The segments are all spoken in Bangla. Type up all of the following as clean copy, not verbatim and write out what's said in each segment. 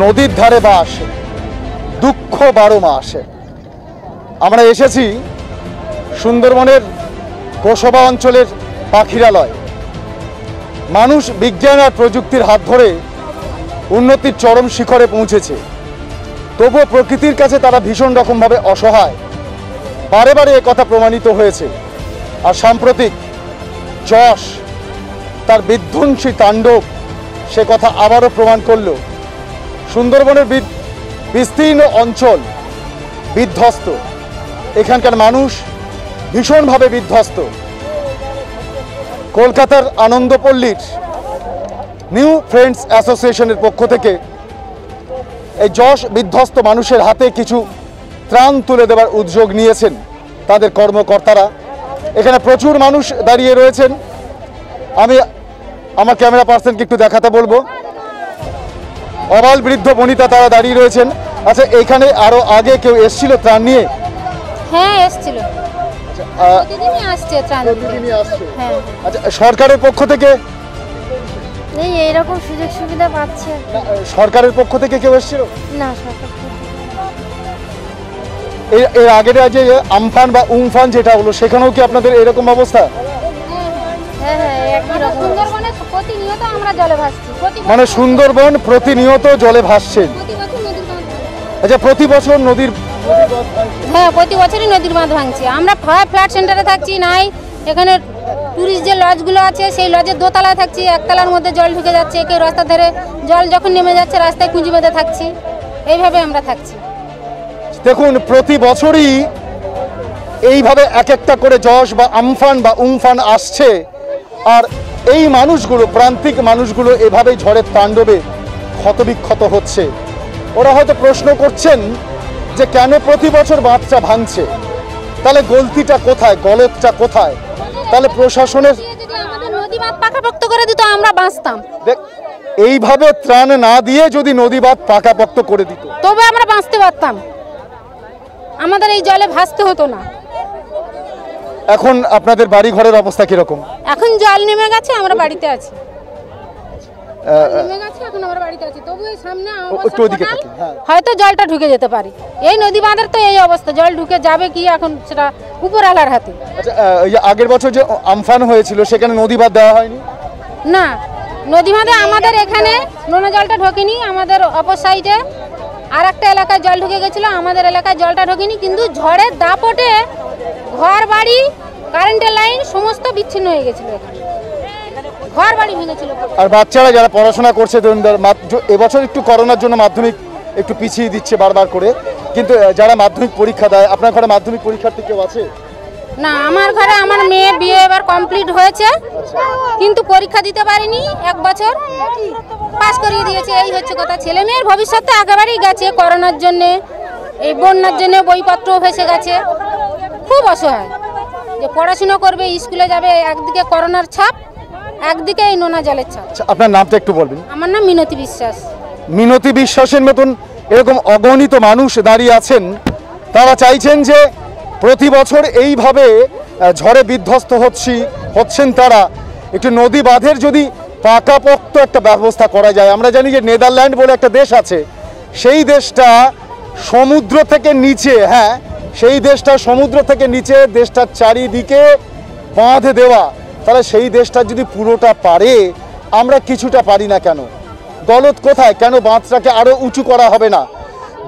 নদীর ধারে বাস, দুঃখ 12 মাস। আমরা এসেছি সুন্দরবনের গোসবা অঞ্চলের পাখিরালয়। মানুষ বিজ্ঞান আর প্রযুক্তির হাত ধরে উন্নতির চরম শিখরে পৌঁছেছে, তবুও প্রকৃতির কাছে তারা ভীষণ রকমভাবে অসহায়। বারে বারে একথা প্রমাণিত হয়েছে। আর সাম্প্রতিক যশ তার বিধ্বংসী তাণ্ডব সে কথা আবারও প্রমাণ করল। সুন্দরবনের বিস্তীর্ণ অঞ্চল বিধ্বস্ত, এখানকার মানুষ ভীষণভাবে বিধ্বস্ত। কলকাতার আনন্দপল্লীর নিউ ফ্রেন্ডস অ্যাসোসিয়েশনের পক্ষ থেকে এই যশ বিধ্বস্ত মানুষের হাতে কিছু ত্রাণ তুলে দেওয়ার উদ্যোগ নিয়েছেন তাদের কর্মকর্তারা। এখানে প্রচুর মানুষ দাঁড়িয়ে রয়েছেন। আমি আমার ক্যামেরা পার্সনকে একটু দেখাতে বলবো। অবাল বৃদ্ধ বনিতা তারা দাঁড়িয়ে রয়েছেন। আচ্ছা, এখানে আরো আগে কেউ এসেছিল ত্রাণ নিয়ে? হ্যাঁ, এসেছিল। প্রতিদিনই আসছে ত্রাণ প্রতিদিনই আসছে। হ্যাঁ। আচ্ছা, সরকারের পক্ষ থেকে এইরকম সুযোগ সুবিধা পাচ্ছে? সরকারের পক্ষ থেকে কেউ এসেছিল না। সরকার এর আগের যে আমফান বা উমফান যেটা হলো, সেখানেও কি আপনাদের এরকম অবস্থা? হ্যাঁ, একই রকম। সুন্দরবনে প্রতিনিয়ত আমরা জলে ভাসছি। মানে সুন্দরবন প্রতিনিয়ত জলে ভাসছেন? আচ্ছা, প্রতি বছর নদীর হ্যাঁ, প্রতি বছরই নদীর বাঁধ ভাঙছে। আমরা ফ্ল্যাট সেন্টারে থাকছি, নাই এখানে টুরিস্ট যে লজগুলো আছে সেই লজের দোতলায় থাকছি, একতলার মধ্যে জল ঢুকে যাচ্ছে। কেউ রাস্তার ধারে জল যখন নেমে যাচ্ছে রাস্তায় কুঁজি বেঁধে থাকছি, এইভাবে আমরা থাকছি। দেখুন, প্রতি বছরই এইভাবে এক একটা করে যশ বা আমফান বা উমফান আসছে, আর এই মানুষগুলো, প্রান্তিক মানুষগুলো এভাবেই ঝড়ের তাণ্ডবে ক্ষতবিক্ষত হচ্ছে। ওরা হয়তো প্রশ্ন করছেন যে কেন প্রতি বছর বাঁধটা ভাঙছে, তাহলে গলতিটা কোথায়, গলতটা কোথায়? তাহলে প্রশাসনের নদী বাঁধ পাকাপোক্ত করে দিত, আমরা বাঁচতাম। এইভাবে ত্রাণ না দিয়ে যদি নদী বাঁধ পাকাপোক্ত করে দিত তবে আমরা বাঁচতে পারতাম, আমাদের এই জলে ভাসতে হতো না। এখন আপনাদের বাড়ি ঘরের অবস্থা কিরকম? এখন জল নেমে গেছে, আমরা বাড়িতে আছি। নেমে গেছে, এখন আমরা বাড়িতে আছি। তবু এই সামনে হয়তো জলটা ঢুকে যেতে পারে। এই নদী বাঁধের তো এই অবস্থা, জল ঢুকে যাবে কি এখন সেটা উপরওয়ালার হাতে। আগের বছর যে আমফান হয়েছিল সেখানে নদী বাঁধ দেওয়া হয়নি? না, নদী বাঁধে আমাদের এখানে নোনা জলটা ঢোকেনি। আমাদের অপর সাইডে আর একটা এলাকায় জল ঢুকে গেছিলো, আমাদের এলাকায় জলটা ঢোকেনি। কিন্তু ঝড়ের দাপটে ঘর বাড়ি, কারেন্টের লাইন সমস্ত বিচ্ছিন্ন হয়ে গেছিল, ঘর বাড়ি ভেঙেছিল। আর বাচ্চারা যারা পড়াশোনা করছে, এবছর একটু করোনার জন্য মাধ্যমিক একটু পিছিয়ে দিচ্ছে বারবার করে, কিন্তু যারা মাধ্যমিক পরীক্ষা দেয়, আপনার ঘরে মাধ্যমিক পরীক্ষার্থী কেউ আছে? না, আমার ঘরে আমার মেয়ে বিয়ে এবার কমপ্লিট হয়েছে, কিন্তু পরীক্ষা দিতে পারিনি। 1 বছর পাস করিয়ে দিয়েছে, এই হচ্ছে কথা। ছেলে মেয়ের ভবিষ্যৎ একেবারেই গেছে করোনার জন্যে, এই বন্যার জন্য বইপত্র ভেসে গেছে। খুব অসহায় যে পড়াশোনা করবে, স্কুলে যাবে, একদিকে করোনার ছাপ, একদিকে এই নোনা জলের ছাপ। আপনার নামটা একটু বলবেন? আমার নাম মিনতি বিশ্বাস। মিনতি বিশ্বাসের মতন এরকম অগণিত মানুষ দাঁড়িয়ে আছেন। তারা চাইছেন যে প্রতি বছর এইভাবে ঝড়ে বিধ্বস্ত হচ্ছেন তারা, একটু নদী বাঁধের যদি পাকাপোক্ত একটা ব্যবস্থা করা যায়। আমরা জানি যে নেদারল্যান্ড বলে একটা দেশ আছে, সেই দেশটা সমুদ্র থেকে নিচে, হ্যাঁ সেই দেশটা সমুদ্র থেকে নিচে, দেশটার চারিদিকে বাঁধ দেওয়া। তাহলে সেই দেশটা যদি পুরোটা পারে, আমরা কিছুটা পারি না কেন? গলত কোথায়? কেন বাঁধটাকে আরও উঁচু করা হবে না?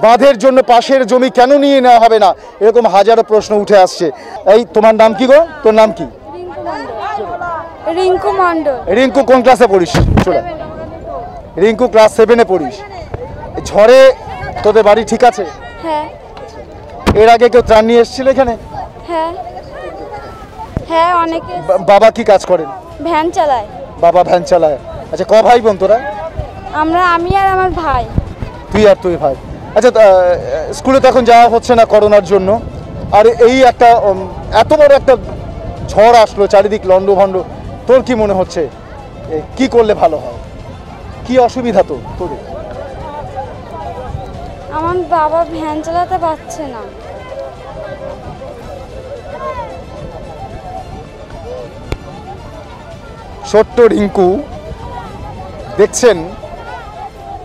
বাঁধের জন্য পাশের জমি কেন নিয়ে নেওয়া হবে না? এরকম হাজারো প্রশ্ন উঠে আসছে। এই তোমার নাম কি গো? তোর নাম কি? রিঙ্কু মণ্ডল। রিঙ্কু কোন ক্লাসে পড়িস? চলে রিঙ্কু ক্লাস 7-এ পড়িস। ঝড়ে তোদের বাড়ি ঠিক আছে? হ্যাঁ। এর আগে কেউ ত্রাণ নিয়ে এসেছিল এখানে? হ্যাঁ হ্যাঁ, অনেকে। বাবা কি কাজ করেন? ভ্যান চালায়। বাবা ভ্যান চালায়। আচ্ছা, ক ভাই বোন তোরা? আমি আর আমার ভাই। তুই ভাই। আচ্ছা, স্কুলে তো এখন যাওয়া হচ্ছে না করোনার জন্য, আর এই একটা এত বড় একটা ঝড় আসলো, চারিদিক লন্ডভন্ড, তোর কি মনে হচ্ছে কি করলে ভালো হয়? কি অসুবিধা তোদের? আমার বাবা ভ্যান চালাতে পারছে না। ছোট্ট রিঙ্কু, দেখছেন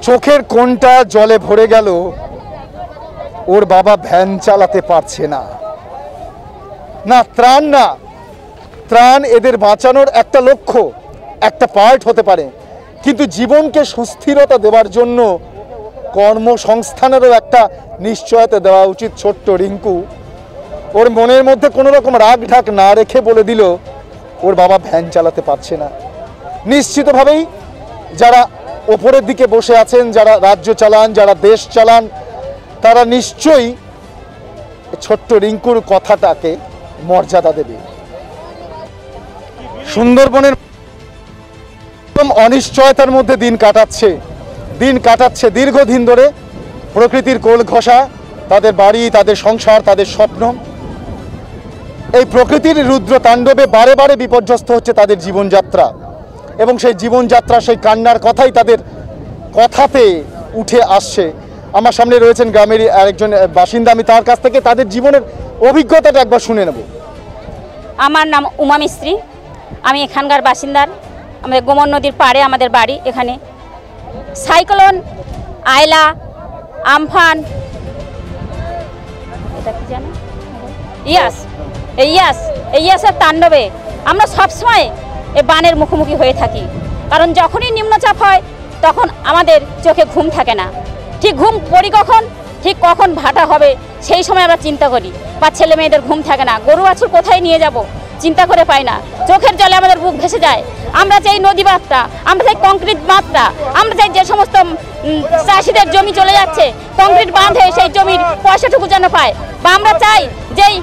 চোখের কোণটা জলে ভরে গেল, ওর বাবা ভ্যান চালাতে পারছে না। না ত্রাণ, না ত্রাণ এদের বাঁচানোর একটা লক্ষ্য, একটা পার্ট হতে পারে, কিন্তু জীবনকে সুস্থিরতা দেওয়ার জন্য কর্মসংস্থানেরও একটা নিশ্চয়তা দেওয়া উচিত। ছোট্ট রিঙ্কু ওর মনের মধ্যে কোনো রকম রাগ ঢাক না রেখে বলে দিল ওর বাবা ভ্যান চালাতে পারছে না। নিশ্চিতভাবেই যারা ওপরের দিকে বসে আছেন, যারা রাজ্য চালান, যারা দেশ চালান, তারা নিশ্চয়ই ছোট্ট রিঙ্কুর কথাটাকে মর্যাদা দেবে। সুন্দরবনের অনিশ্চয়তার মধ্যে দিন কাটাচ্ছে দীর্ঘদিন ধরে প্রকৃতির কোল ঘষা, তাদের বাড়ি, তাদের সংসার, তাদের স্বপ্ন। এই প্রকৃতির রুদ্র তাণ্ডবে বারে বারে বিপর্যস্ত হচ্ছে তাদের জীবনযাত্রা, এবং সেই জীবনযাত্রা, সেই কান্নার কথাই তাদের কথাতে উঠে আসছে। আমার সামনে রয়েছেন গ্রামেরই আরেকজন বাসিন্দা, আমি তার কাছ থেকে তাদের জীবনের অভিজ্ঞতাটা একবার শুনে নেব। আমার নাম উমা মিস্ত্রি, আমি এখানকার বাসিন্দার। আমাদের গোমন নদীর পাড়ে আমাদের বাড়ি। এখানে সাইক্লোন, আয়লা, আমফান, এটা কি জানো, ইয়াসের তাণ্ডবে আমরা সবসময় এই বানের মুখোমুখি হয়ে থাকি। কারণ যখনই নিম্নচাপ হয় তখন আমাদের চোখে ঘুম থাকে না। ঠিক ঘুম পড়ি কখন, ঠিক কখন ভাটা হবে সেই সময় আমরা চিন্তা করি, বা ছেলে মেয়েদের ঘুম থাকে না, গরু বাছুর কোথায় নিয়ে যাব চিন্তা করে পাই না। চোখের জলে আমাদের বুক ভেসে যায়। আমরা চাই নদী বাঁধটা, আমরা চাই কংক্রিট বাঁধটা, আমরা চাই যে সমস্ত চাষিদের জমি চলে যাচ্ছে কংক্রিট বাঁধে সেই জমির পয়সাটুকু যেন পায়, বা আমরা চাই যেই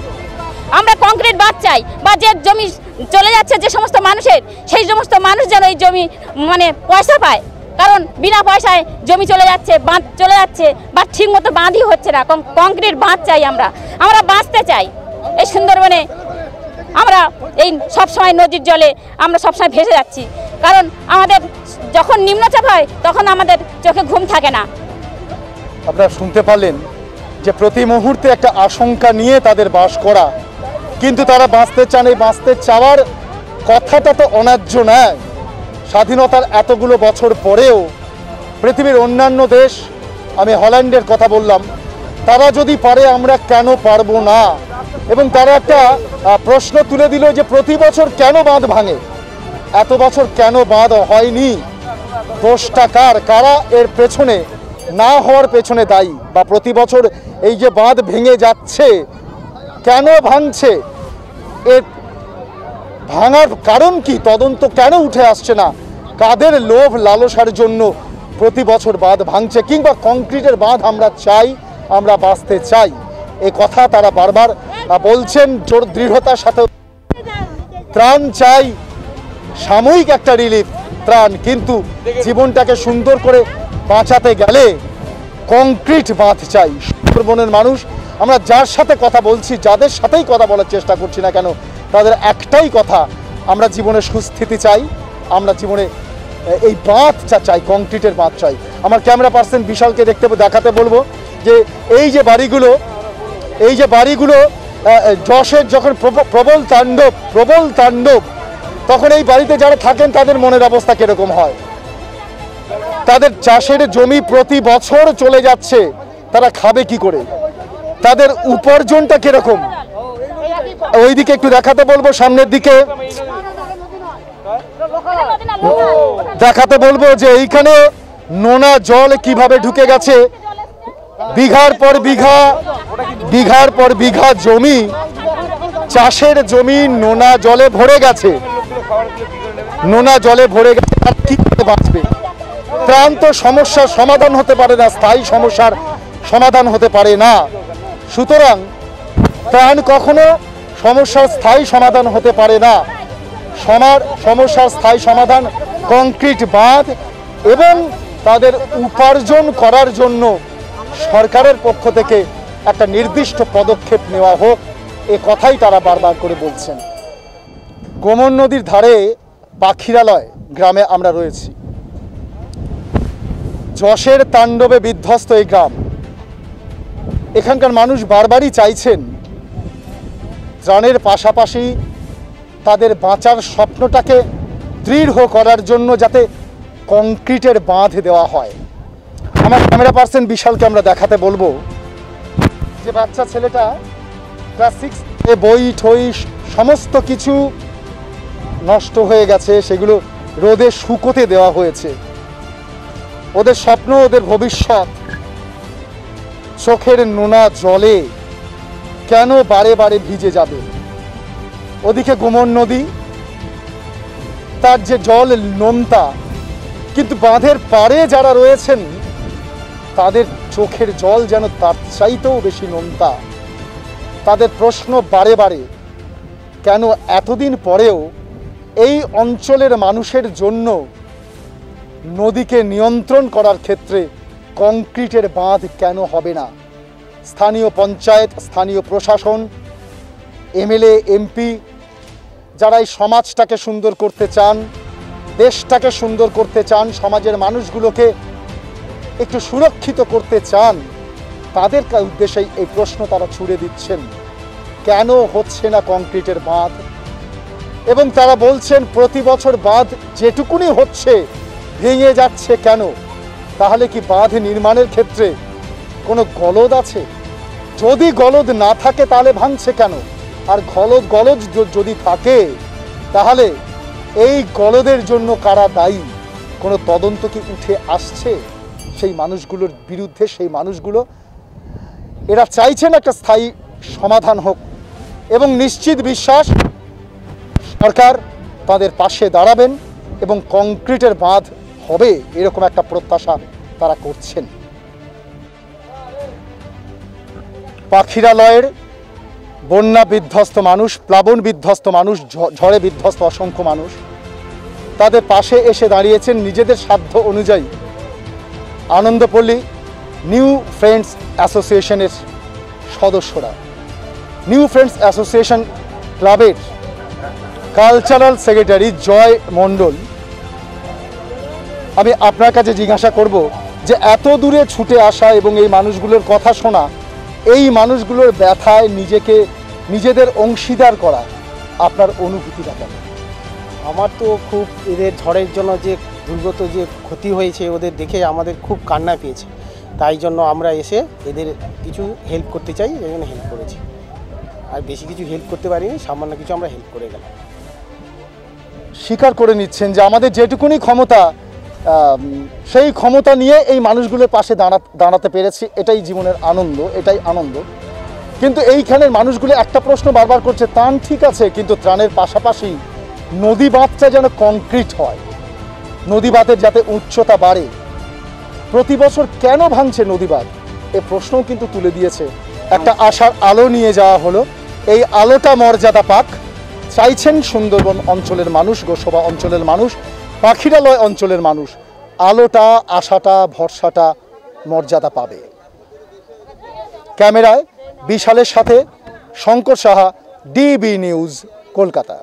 আমরা কংক্রিট বাঁধ চাই, বা যে জমি চলে যাচ্ছে যে সমস্ত মানুষের, সেই সমস্ত মানুষ যেন এই জমি মানে পয়সা পায়। কারণ বিনা পয়সায় জমি চলে যাচ্ছে, বাঁধ চলে যাচ্ছে, বা ঠিক মতো বাঁধই হচ্ছে না। কংক্রিট বাঁধ চাই, আমরা বাঁচতে চাই। এই সুন্দরবনে আমরা এই সবসময় নদীর জলে আমরা সবসময় ভেসে যাচ্ছি, কারণ আমাদের যখন নিম্নচাপ হয় তখন আমাদের চোখে ঘুম থাকে না। আপনারা শুনতে পারলেন যে প্রতি মুহূর্তে একটা আশঙ্কা নিয়ে তাদের বাস করা, কিন্তু তারা বাঁচতে চান। এই বাঁচতে চাওয়ার কথাটা তো অন্যায্য নয়। স্বাধীনতার এতগুলো বছর পরেও পৃথিবীর অন্যান্য দেশ, আমি হল্যান্ডের কথা বললাম, তারা যদি পারে আমরা কেন পারবো না? এবং তারা একটা প্রশ্ন তুলে দিল যে প্রতি বছর কেন বাঁধ ভাঙে, এত বছর কেন বাঁধ হয়নি, দোষটা কার, কারা এর পেছনে না হওয়ার পেছনে দায়ী, বা প্রতি বছর এই যে বাঁধ ভেঙে যাচ্ছে কেন ভাঙছে, এর ভাঙার কারণ কি, তদন্ত কেন উঠে আসছে না, কাদের লোভ লালসার জন্য প্রতি বছর বাঁধ ভাঙছে, কিংবা কংক্রিটের বাঁধ আমরা চাই, আমরা বাঁচতে চাই, এই কথা তারা বারবার বলছেন জোর দৃঢ়তার সাথে। ত্রাণ চাই, সাময়িক একটা রিলিফ ত্রাণ, কিন্তু জীবনটাকে সুন্দর করে বাঁচাতে গেলে কংক্রিট বাঁধ চাই। সুন্দরবনের মানুষ, আমরা যার সাথে কথা বলছি, যাদের সাথেই কথা বলার চেষ্টা করছি না কেন, তাদের একটাই কথা, আমরা জীবনে সুস্থিতি চাই, আমরা জীবনে এই বাঁধটা চাই, কংক্রিটের বাঁধ চাই। আমার ক্যামেরা পার্সন বিশালকে দেখাতে বলবো যে এই যে বাড়িগুলো যশের যখন প্রবল তাণ্ডব, তখন এই বাড়িতে যারা থাকেন তাদের মনের অবস্থা কিরকম হয়। তাদের চাষের জমি প্রতি বছর চলে যাচ্ছে, তারা খাবে কি করে, তাদের উপার্জনটা কিরকম, ওইদিকে একটু দেখাতে বলবো, সামনের দিকে দেখাতে বলবো যে এইখানে নোনা জল কিভাবে ঢুকে গেছে। বিঘার পর বিঘা জমি, চাষের জমি নোনা জলে ভরে গেছে, কি করে বাঁচবে? ত্রাণ তো সমস্যার সমাধান হতে পারে না, স্থায়ী সমস্যার সমাধান হতে পারে না। সুতরাং ত্রাণ কখনো সমস্যার স্থায়ী সমাধান হতে পারে না। সমস্যার স্থায়ী সমাধান কংক্রিট বাঁধ, এবং তাদের উপার্জন করার জন্য সরকারের পক্ষ থেকে একটা নির্দিষ্ট পদক্ষেপ নেওয়া হোক, এ কথাই তারা বারবার করে বলছেন। গোমন নদীর ধারে পাখিরালয় গ্রামে আমরা রয়েছি। যশের তাণ্ডবে বিধ্বস্ত এই গ্রাম, এখানকার মানুষ বারবারই চাইছেন ত্রাণের পাশাপাশি তাদের বাঁচার স্বপ্নটাকে দৃঢ় করার জন্য যাতে কংক্রিটের বাঁধ দেওয়া হয়। আমার ক্যামেরা পার্সন বিশালকে আমরা দেখাতে বলবো যে বাচ্চা ছেলেটা ক্লাস 6 বই ঠই সমস্ত কিছু নষ্ট হয়ে গেছে, সেগুলো রোদে শুকোতে দেওয়া হয়েছে। ওদের স্বপ্ন, ওদের ভবিষ্যৎ চোখের নোনা জলে কেন বারে বারে ভিজে যাবে? ওদিকে গোমন নদী, তার যে জল নোনতা, কিন্তু বাঁধের পাড়ে যারা রয়েছেন তাদের চোখের জল যেন তার চাইতেও বেশি নোনতা। তাদের প্রশ্ন বারে বারে, কেন এতদিন পরেও এই অঞ্চলের মানুষের জন্য নদীকে নিয়ন্ত্রণ করার ক্ষেত্রে কংক্রিটের বাঁধ কেন হবে না? স্থানীয় পঞ্চায়েত, স্থানীয় প্রশাসন, এমএলএ, এমপি যারা এই সমাজটাকে সুন্দর করতে চান, দেশটাকে সুন্দর করতে চান, সমাজের মানুষগুলোকে একটু সুরক্ষিত করতে চান, তাদের উদ্দেশ্যে এই প্রশ্ন তারা ছুড়ে দিচ্ছেন, কেন হচ্ছে না কংক্রিটের বাঁধ? এবং তারা বলছেন প্রতি বছর বাঁধ যেটুকুনি হচ্ছে ভেঙে যাচ্ছে কেন? তাহলে কি বাঁধ নির্মাণের ক্ষেত্রে কোনো গলদ আছে? যদি গলদ না থাকে তাহলে ভাঙছে কেন? আর গলদ যদি থাকে তাহলে এই গলদের জন্য কারা দায়ী? কোনো তদন্ত কি উঠে আসছে সেই মানুষগুলোর বিরুদ্ধে? সেই মানুষগুলো এরা চাইছেন একটা স্থায়ী সমাধান হোক, এবং নিশ্চিত বিশ্বাস সরকার তাদের পাশে দাঁড়াবেন এবং কংক্রিটের বাঁধ হবে, এরকম একটা প্রত্যাশা তারা করছেন। পাখিরালয়ের বন্যা বিধ্বস্ত মানুষ, প্লাবন বিধ্বস্ত মানুষ, ঝড়ে বিধ্বস্ত অসংখ্য মানুষ তাদের পাশে এসে দাঁড়িয়েছেন নিজেদের সাধ্য অনুযায়ী। আনন্দপল্লী নিউ ফ্রেন্ডস অ্যাসোসিয়েশনের সদস্যরা, নিউ ফ্রেন্ডস অ্যাসোসিয়েশন ক্লাবের কালচারাল সেক্রেটারি জয় মণ্ডল, আমি আপনার কাছে জিজ্ঞাসা করব যে এত দূরে ছুটে আসা এবং এই মানুষগুলোর কথা শোনা, এই মানুষগুলোর ব্যথায় নিজেদের অংশীদার করা, আপনার অনুভূতিটা কেন? আমার তো খুব এদের ঝড়ের জন্য যে দুর্গত যে ক্ষতি হয়েছে ওদের দেখে আমাদের খুব কান্না পেয়েছে, তাই জন্য আমরা এসে এদের কিছু হেল্প করতে চাই, এখানে হেল্প করেছি। আর বেশি কিছু হেল্প করতে পারিনি, সামান্য কিছু আমরা হেল্প করে গেলাম। স্বীকার করে নিচ্ছেন যে আমাদের যেটুকুনি ক্ষমতা, সেই ক্ষমতা নিয়ে এই মানুষগুলোর পাশে দাঁড়াতে পেরেছি, এটাই জীবনের আনন্দ, এটাই আনন্দ। কিন্তু এইখানের মানুষগুলো একটা প্রশ্ন বারবার করছে, ত্রাণ ঠিক আছে, কিন্তু ত্রাণের পাশাপাশি নদী বাঁধটা যেন কংক্রিট হয়, নদী বাঁধের যাতে উচ্চতা বাড়ে। প্রতি বছর কেন ভাঙছে নদী বাঁধ, এ প্রশ্নও কিন্তু তুলে দিয়েছে। একটা আশার আলো নিয়ে যাওয়া হলো, এই আলোটা মর্যাদা পাক চাইছেন সুন্দরবন অঞ্চলের মানুষ, গোসবা অঞ্চলের মানুষ, পাখিরালয় অঞ্চলের মানুষ। আলোটা, আশাটা, ভরসাটা মর্যাদা পাবে। ক্যামেরায় বিশালের সাথে শঙ্কর সাহা, ডিবি নিউজ, কলকাতা।